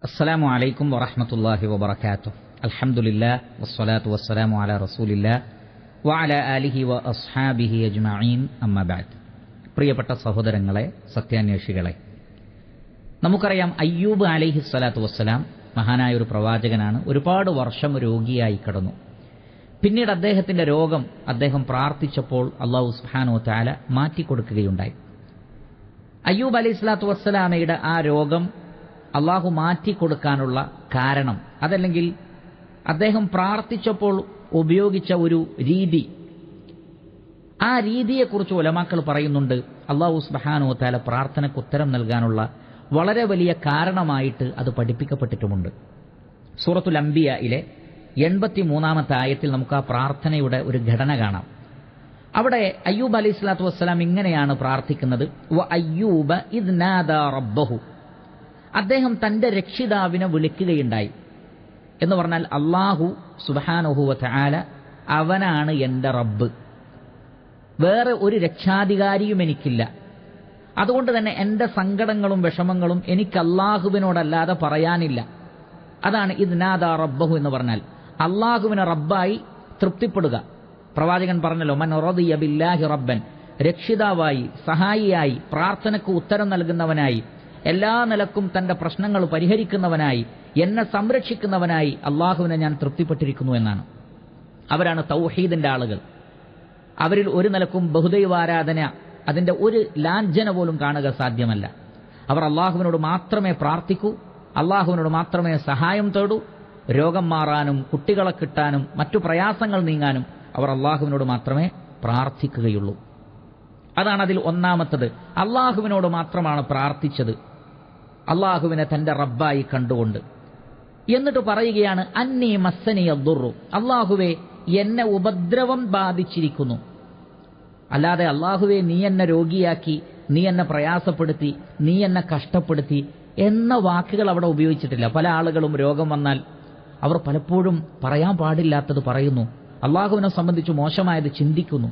السلام عليكم ورحمة الله وبركاته. الحمد لله والصلاة والسلام على رسول الله وعلى آله وأصحابه أجمعين أما بعد. പ്രിയപ്പെട്ട സഹോദരങ്ങളെ, സത്യാന്വേഷികളെ, നമുക്കറിയാം അയ്യൂബ് അലൈഹി സ്വലാത്തു വസ്സലാം മഹാനായ ഒരു പ്രവാചകനാണ്. ഒരുപാട് വർഷം രോഗിയായി കിടന്നു. പിന്നീട് അദ്ദേഹത്തിന്റെ രോഗം അദ്ദേഹം പ്രാർത്ഥിച്ചപ്പോൾ അല്ലാഹു സുബ്ഹാനഹു വ തആല മാറ്റിക്കൊടുക്കുകയുണ്ടായി. അയ്യൂബ് അലൈഹി സ്വലാത്തു വസ്സലാമയുടെ ആ രോഗം അള്ളാഹു മാറ്റിക്കൊടുക്കാനുള്ള കാരണം, അതല്ലെങ്കിൽ അദ്ദേഹം പ്രാർത്ഥിച്ചപ്പോൾ ഉപയോഗിച്ച ഒരു രീതി, ആ രീതിയെക്കുറിച്ച് ഉലമാക്കൾ പറയുന്നുണ്ട്. അള്ളാഹു സുബ്ഹാനഹു വ തആല പ്രാർത്ഥനയ്ക്ക് ഉത്തരം നൽകാനുള്ള വളരെ വലിയ കാരണമായിട്ട് അത് പഠിപ്പിക്കപ്പെട്ടിട്ടുമുണ്ട്. സൂറത്തുൽ അംബിയയിലെ 83-ാമത്തെ ആയത്തിൽ നമുക്ക് ആ പ്രാർത്ഥനയുടെ ഒരു ഘടന കാണാം. അവിടെ അയ്യൂബ് അലൈഹി സ്വലാത്തു വസ്സലാം ഇങ്ങനെയാണ് പ്രാർത്ഥിക്കുന്നത്: വ അയ്യൂബ ഇദ് നാദാ റബ്ബഹു. അദ്ദേഹം തന്റെ രക്ഷിതാവിനെ വിളിക്കുകയുണ്ടായി. എന്ന് പറഞ്ഞാൽ അല്ലാഹു സുബ്ഹാനഹു വ തആല അവനാണ് എന്റെ റബ്ബ്, വേറെ ഒരു രക്ഷാധികാരിയും എനിക്കില്ല. അതുകൊണ്ട് തന്നെ എന്റെ സങ്കടങ്ങളും വിഷമങ്ങളും എനിക്ക് അല്ലാഹുവിനോടല്ലാതെ പറയാനില്ല. അതാണ് ഇദ് നാദാ റബ്ബഹു എന്ന് പറഞ്ഞാൽ അല്ലാഹുവിനെ റബ്ബായി തൃപ്തിപ്പെടുക. പ്രവാചകൻ പറഞ്ഞല്ലോ, മൻ റദിയ ബില്ലാഹി റബ്ബൻ, രക്ഷിതാവായി, സഹായിയായി, പ്രാർത്ഥനയ്ക്ക് ഉത്തരം നൽകുന്നവനായി, എല്ലാ നിലക്കും തന്റെ പ്രശ്നങ്ങൾ പരിഹരിക്കുന്നവനായി, എന്നെ സംരക്ഷിക്കുന്നവനായി അള്ളാഹുവിനെ ഞാൻ തൃപ്തിപ്പെട്ടിരിക്കുന്നു എന്നാണ്. അവരാണ് തൗഹീദിന്റെ ആളുകൾ. അവരിൽ ഒരു നിലക്കും ബഹുദൈവാരാധന, അതിന്റെ ഒരു ലാഞ്ചന പോലും കാണുക സാധ്യമല്ല. അവർ അള്ളാഹുവിനോട് മാത്രമേ പ്രാർത്ഥിക്കൂ, അള്ളാഹുവിനോട് മാത്രമേ സഹായം തേടൂ. രോഗം മാറാനും കുട്ടികളെ കിട്ടാനും മറ്റു പ്രയാസങ്ങൾ നീങ്ങാനും അവർ അള്ളാഹുവിനോട് മാത്രമേ പ്രാർത്ഥിക്കുകയുള്ളൂ. അതാണ് അതിൽ ഒന്നാമത്തത്. അള്ളാഹുവിനോട് മാത്രമാണ് പ്രാർത്ഥിച്ചത്, അള്ളാഹുവിനെ തന്റെ റബ്ബായി കണ്ടുകൊണ്ട്. എന്നിട്ട് പറയുകയാണ്, അന്നീ മസ്സനി അദ്ദുറു, അള്ളാഹുവേ എന്നെ ഉപദ്രവം ബാധിച്ചിരിക്കുന്നു. അല്ലാതെ അള്ളാഹുവേ നീ എന്നെ രോഗിയാക്കി, നീ എന്നെ പ്രയാസപ്പെടുത്തി, നീ എന്നെ കഷ്ടപ്പെടുത്തി എന്ന വാക്കുകൾ അവിടെ ഉപയോഗിച്ചിട്ടില്ല. പല ആളുകളും രോഗം വന്നാൽ അവർ പലപ്പോഴും പറയാൻ പാടില്ലാത്തത് പറയുന്നു, അള്ളാഹുവിനെ സംബന്ധിച്ച് മോശമായത് ചിന്തിക്കുന്നു.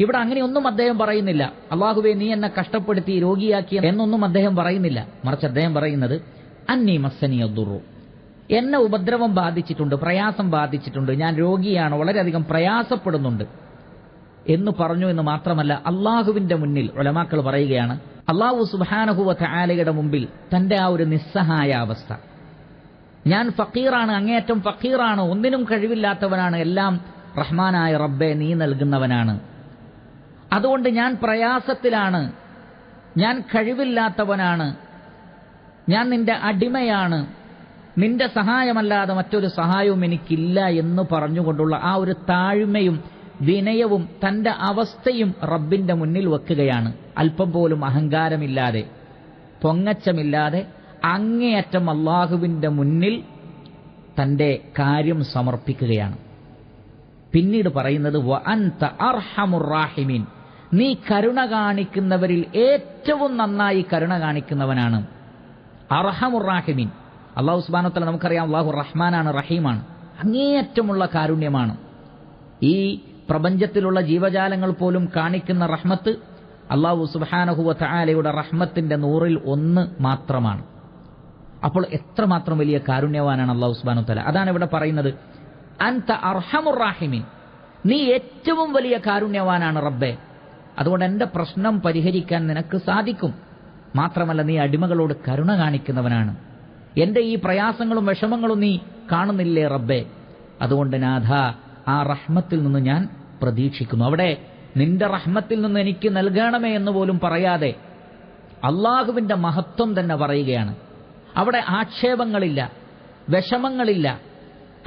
ഇവിടെ അങ്ങനെയൊന്നും അദ്ദേഹം പറയുന്നില്ല. അള്ളാഹുവേ നീ എന്നെ കഷ്ടപ്പെടുത്തി രോഗിയാക്കി എന്നൊന്നും അദ്ദേഹം പറയുന്നില്ല. മറിച്ച് അദ്ദേഹം പറയുന്നത് അന്നീ മസ്സനി അദ്ദുറു, എന്നെ ഉപദ്രവം ബാധിച്ചിട്ടുണ്ട്, പ്രയാസം ബാധിച്ചിട്ടുണ്ട്, ഞാൻ രോഗിയാണ്, വളരെയധികം പ്രയാസപ്പെടുന്നുണ്ട് എന്ന് പറഞ്ഞു. എന്ന് മാത്രമല്ല, അള്ളാഹുവിന്റെ മുന്നിൽ ഉലമാക്കൾ പറയുകയാണ്, അള്ളാഹു സുബ്ഹാനഹു വ തആലയുടെ മുമ്പിൽ തന്റെ ആ ഒരു നിസ്സഹായ അവസ്ഥ, ഞാൻ ഫക്കീറാണ്, അങ്ങേയറ്റം ഫക്കീറാണ്, ഒന്നിനും കഴിവില്ലാത്തവനാണ്, എല്ലാം റഹ്മാനായ റബ്ബെ നീ നൽകുന്നവനാണ്, അതുകൊണ്ട് ഞാൻ പ്രയാസത്തിലാണ്, ഞാൻ കഴിവില്ലാത്തവനാണ്, ഞാൻ നിന്റെ അടിമയാണ്, നിന്റെ സഹായമല്ലാതെ മറ്റൊരു സഹായവും എനിക്കില്ല എന്ന് പറഞ്ഞുകൊണ്ടുള്ള ആ ഒരു താഴ്മയും വിനയവും തന്റെ അവസ്ഥയും റബ്ബിന്റെ മുന്നിൽ വെക്കുകയാണ്. അല്പം പോലും അഹങ്കാരമില്ലാതെ, പൊങ്ങച്ചമില്ലാതെ അങ്ങേയറ്റം അള്ളാഹുവിന്റെ മുന്നിൽ തന്റെ കാര്യം സമർപ്പിക്കുകയാണ്. പിന്നീട് പറയുന്നത് വ അൻത അർഹമുർ റാഹിമീൻ, നീ കരുണ കാണിക്കുന്നവരിൽ ഏറ്റവും നന്നായി കരുണ കാണിക്കുന്നവനാണ്. അർഹമുർ റാഹിമീൻ, അല്ലാഹു സുബ്ഹാനഹു വ തആല നമുക്കറിയാം, അല്ലാഹു റഹ്മാനാണ്, റഹീമാണ്, അങ്ങേയറ്റമുള്ള കാരുണ്യമാണ്. ഈ പ്രപഞ്ചത്തിലുള്ള ജീവജാലങ്ങൾ പോലും കാണിക്കുന്ന റഹ്മത്ത് അല്ലാഹു സുബ്ഹാനഹു വ തആലയുടെ റഹ്മത്തിന്റെ 100-1 മാത്രമാണ്. അപ്പോൾ എത്രമാത്രം വലിയ കാരുണ്യവാനാണ് അല്ലാഹു സുബ്ഹാനഹു വ തആല. അതാണ് ഇവിടെ പറയുന്നത്, അൻത അർഹമുർ റാഹിമീൻ, നീ ഏറ്റവും വലിയ കാരുണ്യവാനാണ് റബ്ബേ, അതുകൊണ്ട് എന്റെ പ്രശ്നം പരിഹരിക്കാൻ നിനക്ക് സാധിക്കും. മാത്രമല്ല, നീ അടിമകളോട് കരുണ കാണിക്കുന്നവനാണ്, എന്റെ ഈ പ്രയാസങ്ങളും വിഷമങ്ങളും നീ കാണുന്നില്ലേ റബ്ബേ, അതുകൊണ്ട് നാഥ ആ റഹ്മത്തിൽ നിന്ന് ഞാൻ പ്രതീക്ഷിക്കുന്നു. അവിടെ നിന്റെ റഹ്മത്തിൽ നിന്ന് എനിക്ക് നൽകണമേ എന്ന് പോലും പറയാതെ അള്ളാഹുവിന്റെ മഹത്വം തന്നെ പറയുകയാണ്. അവിടെ ആക്ഷേപങ്ങളില്ല, വിഷമങ്ങളില്ല,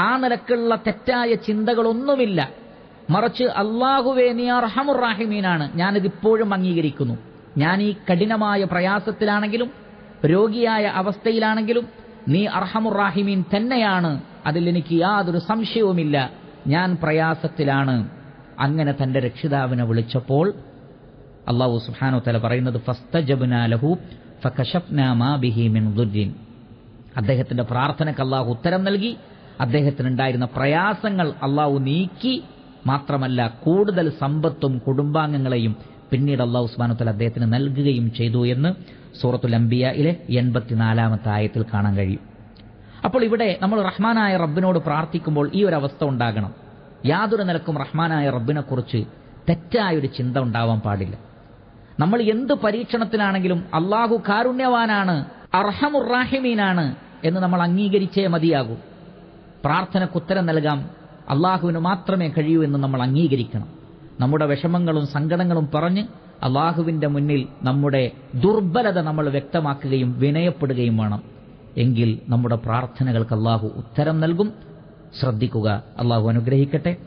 ആ നിലക്കുള്ള തെറ്റായ ചിന്തകളൊന്നുമില്ല. മറിച്ച് അല്ലാഹുവേ നീ അർഹമുർ റാഹിമീനാണ്, ഞാനിതിപ്പോഴും അംഗീകരിക്കുന്നു. ഞാൻ ഈ കഠിനമായ പ്രയാസത്തിലാണെങ്കിലും രോഗിയായ അവസ്ഥയിലാണെങ്കിലും നീ അർഹമുർ റാഹിമീൻ തന്നെയാണ്, അതിൽ എനിക്ക് യാതൊരു സംശയവുമില്ല, ഞാൻ പ്രയാസത്തിലാണ്. അങ്ങനെ തന്റെ രക്ഷിതാവിനെ വിളിച്ചപ്പോൾ അല്ലാഹു സുബ്ഹാനഹു വ തആല പറയുന്നത് ഫസ്തജബ്നാ ലഹു ഫകശഫ്നാ മാ ബിഹി മിൻ ദുർരിൻ, അദ്ദേഹത്തിന്റെ പ്രാർത്ഥനയ്ക്ക് അല്ലാഹു ഉത്തരം നൽകി, അദ്ദേഹത്തിനുണ്ടായിരുന്ന പ്രയാസങ്ങൾ അല്ലാഹു നീക്കി. മാത്രമല്ല, കൂടുതൽ സമ്പത്തും കുടുംബാംഗങ്ങളെയും പിന്നീട് അല്ലാഹു സുബ്ഹാനഹു വ തആല അദ്ദേഹത്തിന് നൽകുകയും ചെയ്തു എന്ന് സൂറത്തുൽ അംബിയയിലെ 84-ാമത്തെ ആയത്തിൽ കാണാൻ കഴിയും. അപ്പോൾ ഇവിടെ നമ്മൾ റഹ്മാനായ റബ്ബിനോട് പ്രാർത്ഥിക്കുമ്പോൾ ഈ ഒരു അവസ്ഥ ഉണ്ടാകണം. യാതൊരു നിലക്കും റഹ്മാനായ റബ്ബിനെക്കുറിച്ച് തെറ്റായൊരു ചിന്ത ഉണ്ടാവാൻ പാടില്ല. നമ്മൾ എന്ത് പരീക്ഷണത്തിലാണെങ്കിലും അള്ളാഹു കാരുണ്യവാനാണ്, അർഹമുർറാഹിമീനാണ് എന്ന് നമ്മൾ അംഗീകരിച്ചേ മതിയാകൂ. പ്രാർത്ഥനയ്ക്ക് ഉത്തരം നൽകാം അള്ളാഹുവിന് മാത്രമേ കഴിയൂ എന്ന് നമ്മൾ അംഗീകരിക്കണം. നമ്മുടെ വിഷമങ്ങളും സങ്കടങ്ങളും പറഞ്ഞ് അള്ളാഹുവിന്റെ മുന്നിൽ നമ്മുടെ ദുർബലത നമ്മൾ വ്യക്തമാക്കുകയും വിനയപ്പെടുകയും വേണം. എങ്കിൽ നമ്മുടെ പ്രാർത്ഥനകൾക്ക് അള്ളാഹു ഉത്തരം നൽകും. ശ്രദ്ധിക്കുക. അള്ളാഹു അനുഗ്രഹിക്കട്ടെ.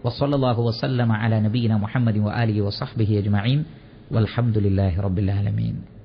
വസല്ലല്ലാഹു വസല്ലമ അലാ നബീന മുഹമ്മദി വആലിഹി വസഹ്ബിഹി അജ്മഈൻ വൽഹംദുലില്ലാഹി റബ്ബിൽ ആലമീൻ.